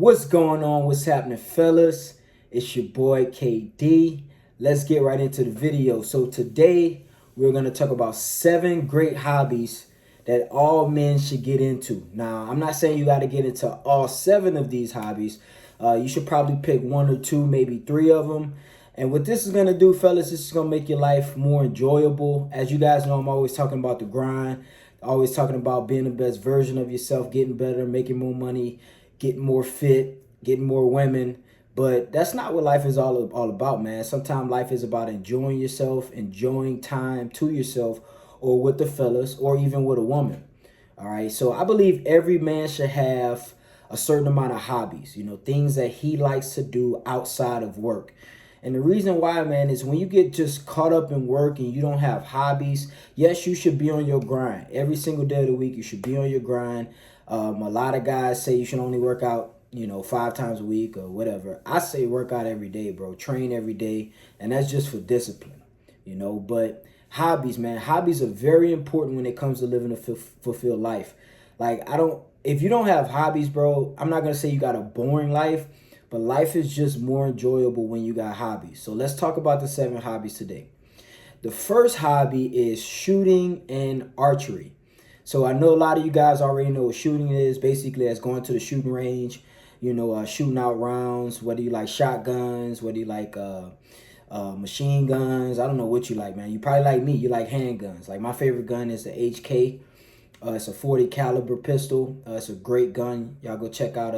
What's going on? What's happening, fellas? It's your boy KD. Let's get right into the video. So today we're going to talk about 7 great hobbies that all men should get into. Now, I'm not saying you got to get into all 7 of these hobbies. You should probably pick 1 or 2, maybe 3 of them. And what this is going to do, fellas, this is going to make your life more enjoyable. As you guys know, I'm always talking about the grind, always talking about being the best version of yourself, getting better, making more money, getting more fit, getting more women. But that's not what life is all about, man. Sometimes life is about enjoying yourself, enjoying time to yourself or with the fellas or even with a woman. All right. So I believe every man should have a certain amount of hobbies, things that he likes to do outside of work. And the reason why, man, is when you get just caught up in work and you don't have hobbies, yes, you should be on your grind. Every single day of the week, you should be on your grind. A lot of guys say you should only work out, 5 times a week or whatever. I say work out every day, bro. Train every day. And that's just for discipline, But hobbies, man, hobbies are very important when it comes to living a fulfilled life. If you don't have hobbies, bro, I'm not going to say you got a boring life, but life is just more enjoyable when you got hobbies. So let's talk about the 7 hobbies today. The first hobby is shooting and archery. So I know a lot of you guys already know what shooting is. Basically, that's going to the shooting range, shooting out rounds, whether you like shotguns, whether you like machine guns. I don't know what you like, man. You probably like me. You like handguns. Like my favorite gun is the HK. It's a 40 caliber pistol. It's a great gun. Y'all go check out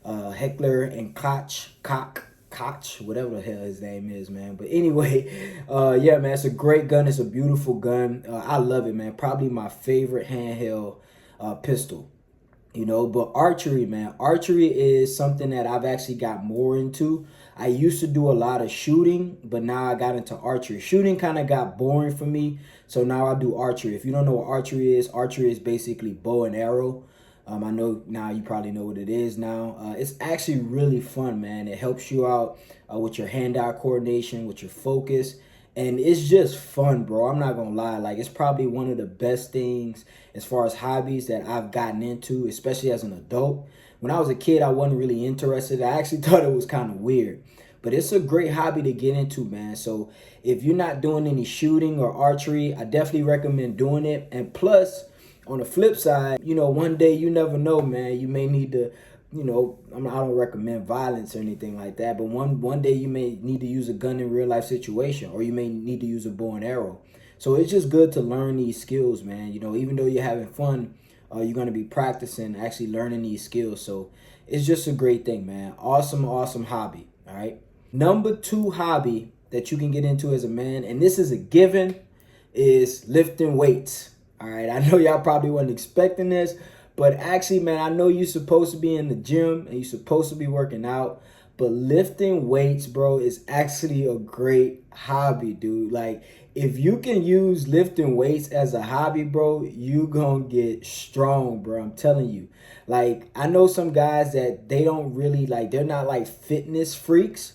Heckler and Koch, whatever the hell his name is, man. But anyway, yeah, man, it's a great gun. It's a beautiful gun. I love it, man. Probably my favorite handheld pistol, But archery, man, archery is something that I've actually got more into. I used to do a lot of shooting, but now I got into archery. Shooting kind of got boring for me, so now I do archery. If you don't know what archery is basically bow and arrow. I know now you probably know what it is now. It's actually really fun, man. It helps you out with your hand-eye coordination, with your focus. And it's just fun, bro. I'm not going to lie. Like, it's probably one of the best things as far as hobbies that I've gotten into, especially as an adult. When I was a kid, I wasn't really interested. I actually thought it was kind of weird. But it's a great hobby to get into, man. So if you're not doing any shooting or archery, I definitely recommend doing it. And plus, on the flip side, one day you never know, man. You may need to, I don't recommend violence or anything like that, but one day you may need to use a gun in real life situation, or you may need to use a bow and arrow. So it's just good to learn these skills, man. Even though you're having fun, you're going to be practicing, actually learning these skills. So it's just a great thing, man. Awesome, awesome hobby. All right. Number 2 hobby that you can get into as a man, and this is a given, is lifting weights. All right, I know y'all probably wasn't expecting this, but actually, man, I know you're supposed to be in the gym and you're supposed to be working out, but lifting weights, bro, is actually a great hobby, dude. Like, if you can use lifting weights as a hobby, bro, you gonna get strong, bro. I'm telling you. Like, I know some guys that they don't really, they're not like fitness freaks,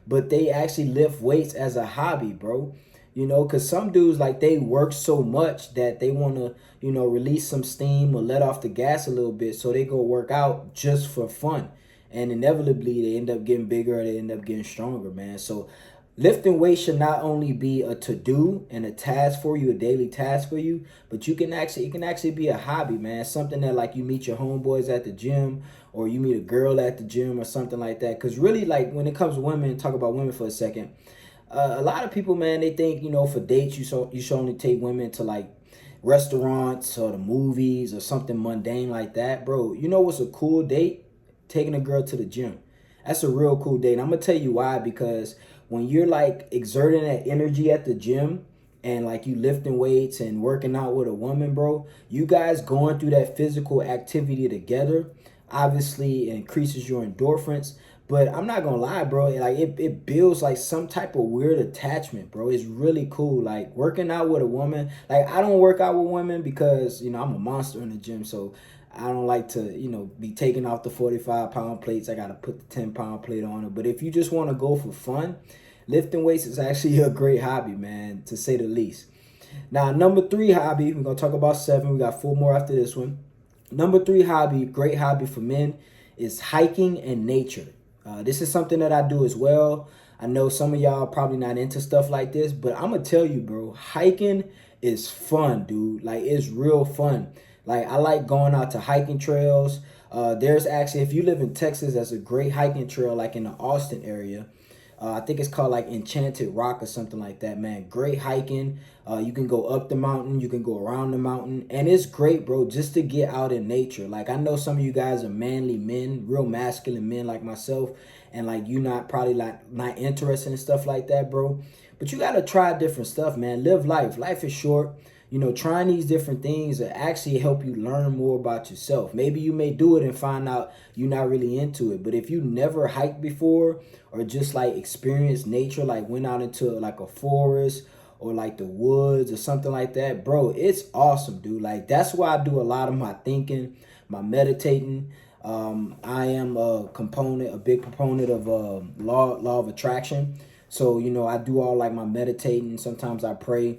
but they actually lift weights as a hobby, bro. Because some dudes, they work so much that they want to, release some steam or let off the gas a little bit. So they go work out just for fun. And inevitably, they end up getting bigger. They end up getting stronger, man. So lifting weights should not only be a to-do and a task for you, a daily task for you, but it can actually be a hobby, man. Something that, you meet your homeboys at the gym, or you meet a girl at the gym or something like that. Because really, when it comes to women, talk about women for a second, a lot of people, man, they think, for dates, you should only take women to restaurants or the movies or something mundane like that. Bro, what's a cool date? Taking a girl to the gym. That's a real cool date. And I'm going to tell you why, because when you're exerting that energy at the gym and you lifting weights and working out with a woman, bro, you guys going through that physical activity together, obviously it increases your endorphins. But I'm not gonna lie, bro. It builds some type of weird attachment, bro. It's really cool. Working out with a woman. I don't work out with women because I'm a monster in the gym, so I don't like to be taking off the 45-pound plates. I gotta put the 10-pound plate on it. But if you just want to go for fun, lifting weights is actually a great hobby, man, to say the least. Now, number 3 hobby. We're gonna talk about 7. We got 4 more after this one. Number 3 hobby, great hobby for men, is hiking and nature. This is something that I do as well. I know some of y'all probably not into stuff like this, but I'm gonna tell you, bro, hiking is fun, dude. Like, it's real fun. Like, I like going out to hiking trails. There's actually, if you live in Texas, there's a great hiking trail like in the Austin area. I think it's called like Enchanted Rock or something like that, man. Great hiking. You can go up the mountain, you can go around the mountain, and it's great, bro, just to get out in nature. Like, I know some of you guys are manly men, real masculine men like myself, and like you not probably like not interested in stuff like that, bro. But you gotta try different stuff, man. Live life. Life is short. You know, trying these different things that actually help you learn more about yourself. Maybe you may do it and find out you're not really into it. But if you never hiked before or just like experienced nature, like went out into like a forest or like the woods or something like that, bro, it's awesome, dude. Like, that's why I do a lot of my thinking, my meditating. I am a big proponent of law of attraction. So, you know, I do all like my meditating. Sometimes I pray,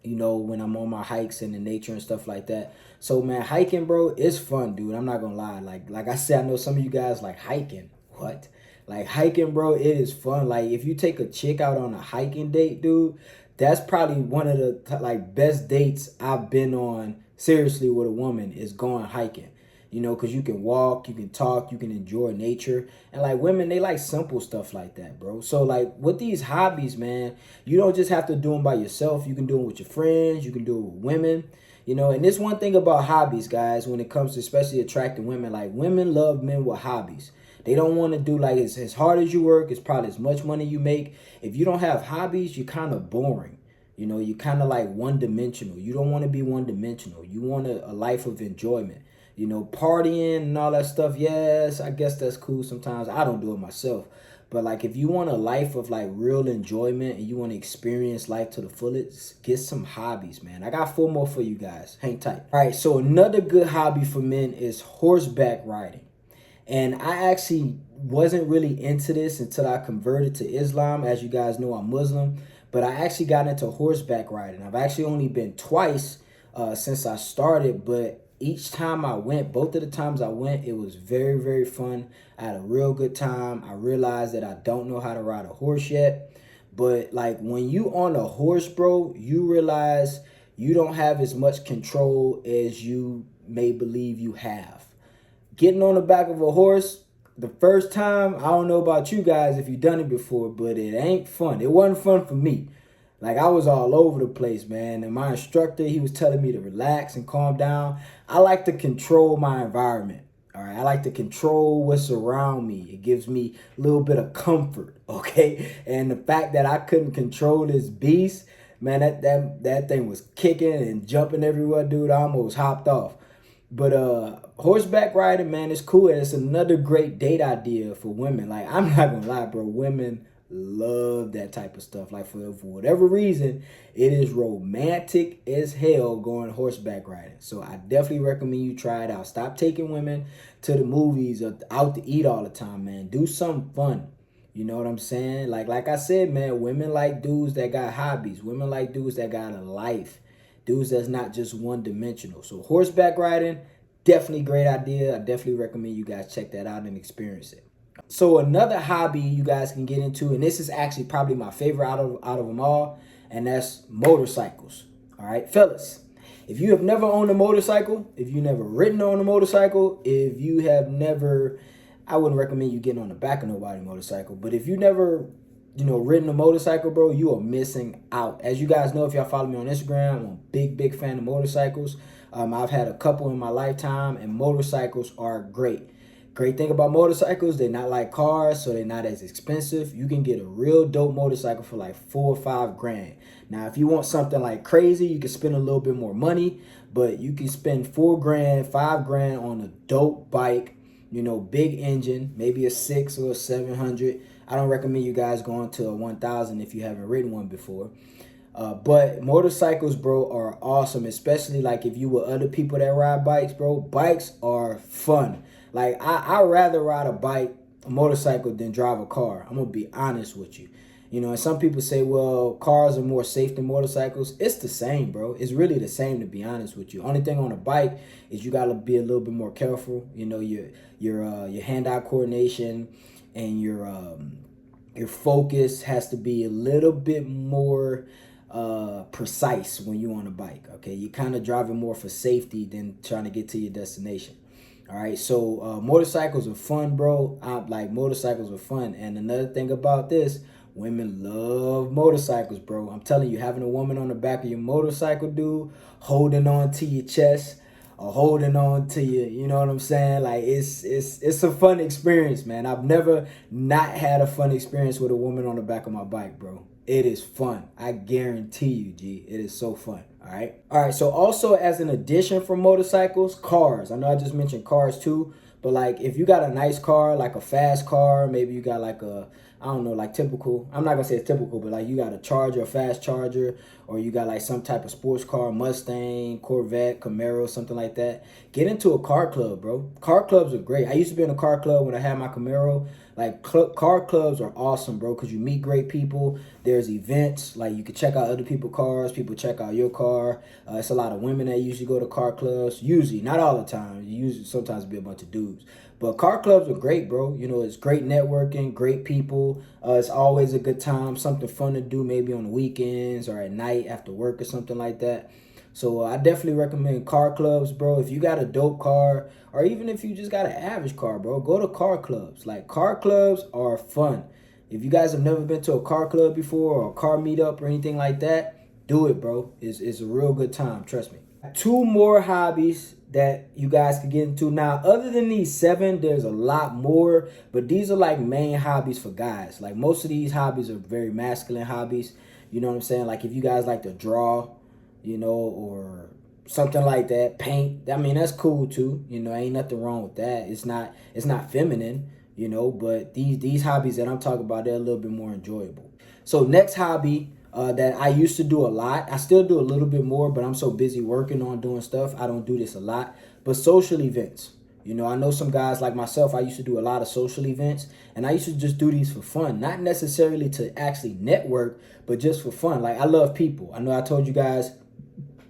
you know, when I'm on my hikes in the nature and stuff like that. So, man, hiking, bro, it's fun, dude. I'm not gonna lie. Like I said, I know some of you guys like hiking. What? Like, hiking, bro, it is fun. Like, if you take a chick out on a hiking date, dude, that's probably one of the like best dates I've been on, seriously, with a woman, is going hiking. You know, because you can walk, you can talk, you can enjoy nature. And like, women, they like simple stuff like that, bro. So like, with these hobbies, man, you don't just have to do them by yourself. You can do them with your friends. You can do it with women. You know, and this one thing about hobbies, guys, when it comes to especially attracting women, like, women love men with hobbies. They don't want to do like, as hard as you work, it's probably as much money you make. If you don't have hobbies, you're kind of boring. You know, you're kind of like one-dimensional. You don't want to be one-dimensional. You want a life of enjoyment. You know, partying and all that stuff, yes, I guess that's cool sometimes. I don't do it myself. But like, if you want a life of like real enjoyment and you want to experience life to the fullest, get some hobbies, man. I got 4 more for you guys. Hang tight. All right, so another good hobby for men is horseback riding. And I actually wasn't really into this until I converted to Islam. As you guys know, I'm Muslim. But I actually got into horseback riding. I've actually only been twice since I started, but each time I went, both of the times I went, it was very, very fun. I had a real good time. I realized that I don't know how to ride a horse yet. But like, when you on a horse, bro, you realize you don't have as much control as you may believe you have. Getting on the back of a horse, the first time, I don't know about you guys if you've done it before, but it ain't fun. It wasn't fun for me. Like, I was all over the place, man. And my instructor, he was telling me to relax and calm down. I like to control my environment. All right. I like to control what's around me. It gives me a little bit of comfort. Okay. And the fact that I couldn't control this beast, man, that thing was kicking and jumping everywhere, dude. I almost hopped off. But horseback riding, man, is cool. And it's another great date idea for women. Like, I'm not gonna lie, bro. Women love that type of stuff. Like, for whatever reason, it is romantic as hell going horseback riding. So I definitely recommend you try it out. Stop taking women to the movies or out to eat all the time, man. Do something fun. You know what I'm saying? Like I said, man, women like dudes that got hobbies. Women like dudes that got a life. Dudes that's not just one-dimensional. So horseback riding, definitely great idea. I definitely recommend you guys check that out and experience it. So another hobby you guys can get into, and this is actually probably my favorite out of them all, and that's motorcycles. All right, fellas, if you have never owned a motorcycle, if you've never ridden on a motorcycle, if you have never, I wouldn't recommend you getting on the back of nobody's motorcycle, but if you never, you know, ridden a motorcycle, bro, you are missing out. As you guys know, if y'all follow me on Instagram, I'm a big fan of motorcycles. I've had a couple in my lifetime, and motorcycles are great. Great thing about motorcycles, they're not like cars, so they're not as expensive. You can get a real dope motorcycle for like 4 or 5 grand. Now, if you want something like crazy, you can spend a little bit more money, but you can spend 4 grand, 5 grand on a dope bike, you know, big engine, maybe a 6 or a 700. I don't recommend you guys going to a 1000 if you haven't ridden one before. But motorcycles, bro, are awesome, especially like if you were other people that ride bikes, bro. Bikes are fun. Like, I'd rather ride a motorcycle than drive a car. I'm going to be honest with you. You know, and some people say, well, cars are more safe than motorcycles. It's the same, bro. It's really the same, to be honest with you. Only thing on a bike is you gotta be a little bit more careful. You know, your hand-eye coordination and your focus has to be a little bit more precise when you're on a bike. Okay, you're kind of driving more for safety than trying to get to your destination. All right, so motorcycles are fun, bro. Like motorcycles are fun. And another thing about this, women love motorcycles, bro. I'm telling you, having a woman on the back of your motorcycle, dude, holding on to your chest or holding on to you know what I'm saying? Like it's a fun experience, man. I've never not had a fun experience with a woman on the back of my bike, bro. It is fun. I guarantee you, G. It is so fun. All right. All right. So also as an addition for motorcycles, cars. I know I just mentioned cars too, but like if you got a nice car, like a fast car, maybe you got like a, I don't know, like typical, I'm not gonna say it's typical, but like you got a Charger, a fast Charger, or you got like some type of sports car, Mustang, Corvette, Camaro, something like that. Get into a car club, bro. Car clubs are great. I used to be in a car club when I had my Camaro. Like car clubs are awesome, bro, because you meet great people. There's events, like you can check out other people's cars, people check out your car. It's a lot of women that usually go to car clubs. Usually, not all the time. Usually, sometimes be a bunch of dudes. But car clubs are great, bro. You know, it's great networking, great people. It's always a good time, something fun to do maybe on the weekends or at night after work or something like that. So I definitely recommend car clubs, bro. If you got a dope car or even if you just got an average car, bro, go to car clubs. Like car clubs are fun. If you guys have never been to a car club before or a car meetup or anything like that, do it, bro. It's a real good time, trust me. Two more hobbies that you guys can get into. Now, other than these 7, there's a lot more, but these are like main hobbies for guys. Like most of these hobbies are very masculine hobbies. You know what I'm saying? Like if you guys like to draw, you know, or something like that, paint. I mean, that's cool too. You know, ain't nothing wrong with that. It's not feminine, you know, but these hobbies that I'm talking about, they're a little bit more enjoyable. So next hobby that I used to do a lot. I still do a little bit more, but I'm so busy working on doing stuff, I don't do this a lot. But social events. You know, I know some guys like myself, I used to do a lot of social events, and I used to just do these for fun, not necessarily to actually network, but just for fun. Like I love people. I know I told you guys,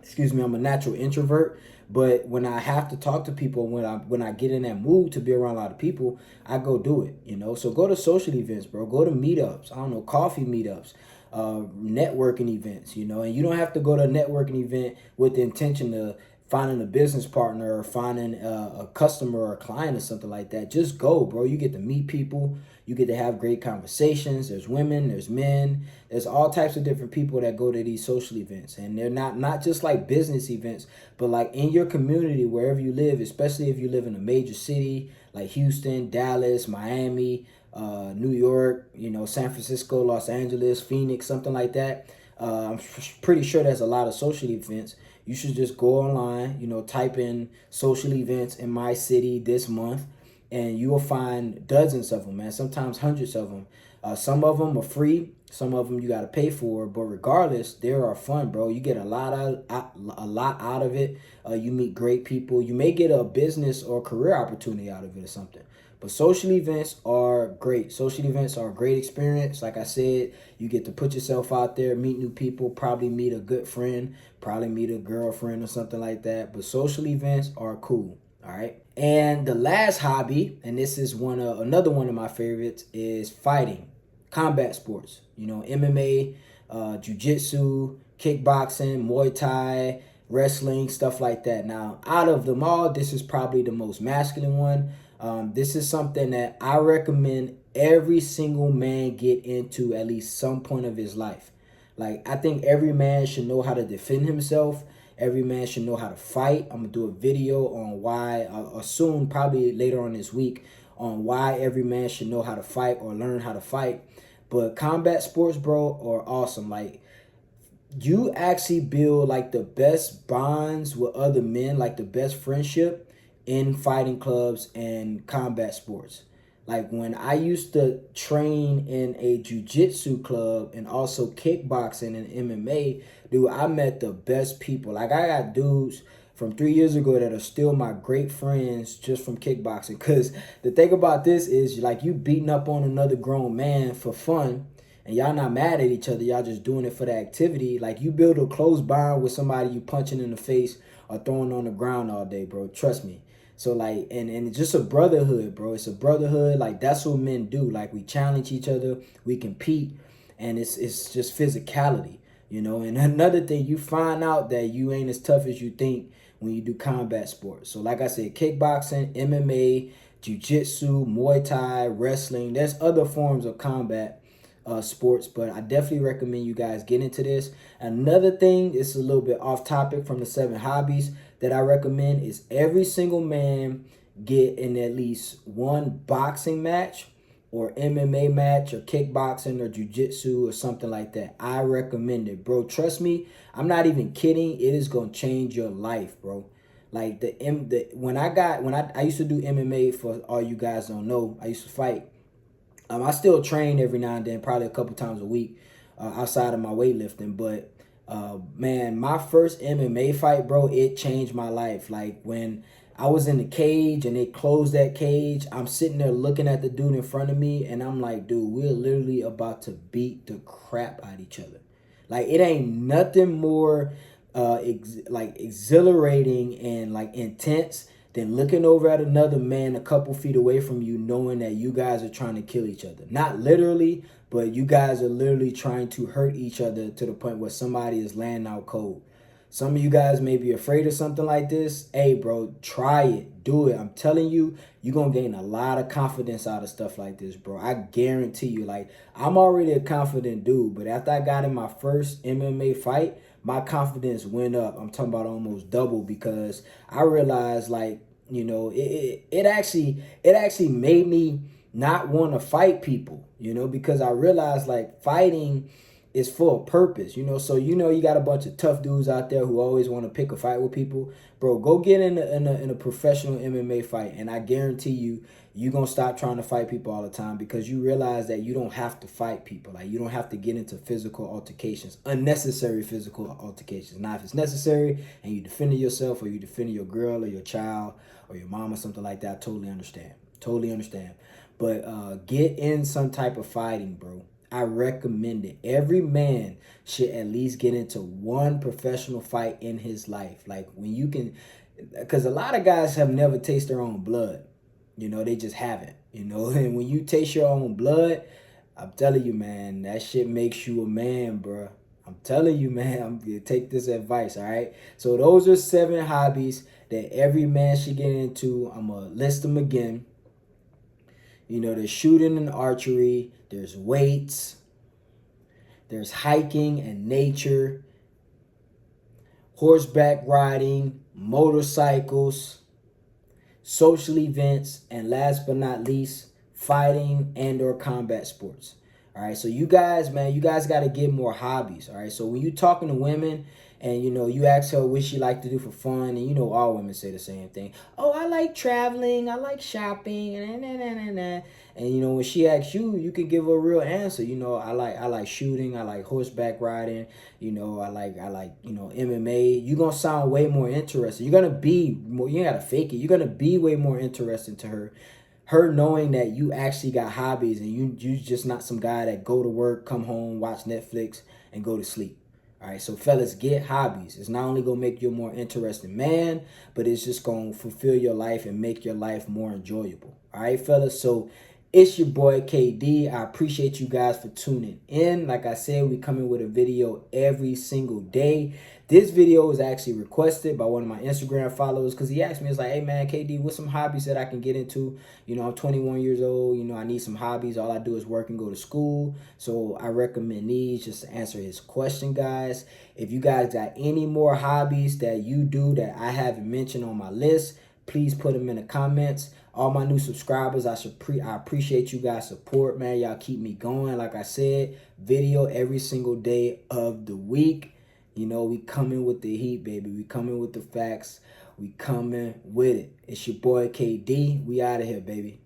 excuse me, I'm a natural introvert, but when I have to talk to people, when I get in that mood to be around a lot of people, I go do it, you know. So go to social events, bro. Go to meetups. I don't know, coffee meetups, networking events, you know. And you don't have to go to a networking event with the intention of finding a business partner or finding a customer or a client or something like that. Just go, bro. You get to meet people. You get to have great conversations. There's women, there's men, there's all types of different people that go to these social events. And they're not just like business events, but like in your community, wherever you live, especially if you live in a major city like Houston, Dallas, Miami, New York, you know, San Francisco, Los Angeles, Phoenix, something like that. I'm pretty sure there's a lot of social events. You should just go online, you know, type in social events in my city this month, and you will find dozens of them, man, sometimes hundreds of them. Some of them are free, some of them you got to pay for, but regardless, they are fun, bro. You get a lot out of it. You meet great people. You may get a business or career opportunity out of it or something. But social events are great. Social events are a great experience. Like I said, you get to put yourself out there, meet new people, probably meet a good friend, probably meet a girlfriend or something like that. But social events are cool. All right. And the last hobby, and this is another one of my favorites, is fighting, combat sports. You know, MMA, jiu-jitsu, kickboxing, Muay Thai, wrestling, stuff like that. Now, out of them all, this is probably the most masculine one. This is something that I recommend every single man get into at least some point of his life. Like, I think every man should know how to defend himself. Every man should know how to fight. I'm going to do a video on why, or soon, probably later on this week, on why every man should know how to fight or learn how to fight. But combat sports, bro, are awesome. Like, you actually build, like, the best bonds with other men, like the best friendship in fighting clubs and combat sports. Like when I used to train in a jiu-jitsu club and also kickboxing and MMA, dude, I met the best people. Like I got dudes from 3 years ago that are still my great friends just from kickboxing. Because the thing about this is like you beating up on another grown man for fun, and y'all not mad at each other, y'all just doing it for the activity. Like, you build a close bond with somebody you punching in the face or throwing on the ground all day, bro. Trust me. So like, and it's just a brotherhood, bro. It's a brotherhood. Like, that's what men do. Like, we challenge each other, we compete, and it's just physicality, you know. And another thing, you find out that you ain't as tough as you think when you do combat sports. So like I said, kickboxing, MMA, jiu-jitsu, Muay Thai, wrestling. There's other forms of combat sports, but I definitely recommend you guys get into this. Another thing, it's a little bit off topic from the 7 hobbies that I recommend, is every single man get in at least one boxing match or MMA match or kickboxing or jiu-jitsu or something like that. I recommend it, bro. Trust me, I'm not even kidding. It is gonna change your life, bro. Like, when I used to do MMA, for all you guys don't know, I used to fight. I still train every now and then, probably a couple times a week, outside of my weightlifting. But man, my first MMA fight, bro, it changed my life. Like, when I was in the cage and they closed that cage, I'm sitting there looking at the dude in front of me, and I'm like, dude, we're literally about to beat the crap out of each other. Like, it ain't nothing more like exhilarating and like intense than looking over at another man a couple feet away from you, knowing that you guys are trying to kill each other. Not literally, but you guys are literally trying to hurt each other to the point where somebody is laying out cold. Some of you guys may be afraid of something like this. Hey, bro, try it. Do it. I'm telling you, you're going to gain a lot of confidence out of stuff like this, bro. I guarantee you. Like, I'm already a confident dude, but after I got in my first MMA fight, my confidence went up. I'm talking about almost double, because I realized, like, you know, it actually made me not want to fight people, you know, because I realized, like, fighting is for a purpose, you know. So, you know, you got a bunch of tough dudes out there who always want to pick a fight with people. Bro, go get in a professional MMA fight, and I guarantee you, you're going to stop trying to fight people all the time, because you realize that you don't have to fight people. Like, you don't have to get into physical altercations, unnecessary physical altercations. Now, if it's necessary and you defending yourself, or you defending your girl or your child or your mom or something like that, I totally understand. Totally understand. But get in some type of fighting, bro. I recommend it. Every man should at least get into one professional fight in his life. Like, when you can, because a lot of guys have never tasted their own blood. You know, they just haven't, you know. And when you taste your own blood, I'm telling you, man, that shit makes you a man, bro. I'm telling you, man, I'm gonna take this advice, all right? So those are 7 hobbies that every man should get into. I'm gonna list them again. You know, there's shooting and archery, there's weights, there's hiking and nature, horseback riding, motorcycles, social events, and last but not least, fighting and or combat sports. All right, so you guys, man, you guys got to get more hobbies. All right, so when you talking to women and, you know, you ask her what she like to do for fun, and, you know, all women say the same thing. Oh, I like traveling, I like shopping, and you know, when she asks you, you can give her a real answer. You know, I like shooting, I like horseback riding, you know, I like you know, MMA. You're gonna sound way more interested. You're gonna be more, you ain't gotta fake it. You're gonna be way more interesting to her. Her knowing that you actually got hobbies, and you just not some guy that go to work, come home, watch Netflix, and go to sleep. All right, so fellas, get hobbies. It's not only gonna make you a more interesting man, but it's just gonna fulfill your life and make your life more enjoyable. All right, fellas, so it's your boy KD. I appreciate you guys for tuning in. Like I said, we coming with a video every single day. This video was actually requested by one of my Instagram followers, because he asked me, it's like, hey man, KD, what's some hobbies that I can get into? You know, I'm 21 years old. You know, I need some hobbies. All I do is work and go to school. So I recommend these just to answer his question, guys. If you guys got any more hobbies that you do that I haven't mentioned on my list, please put them in the comments. All my new subscribers, I appreciate you guys' support, man. Y'all keep me going. Like I said, video every single day of the week. You know, we coming with the heat, baby. We coming with the facts. We coming with it. It's your boy KD. We out of here, baby.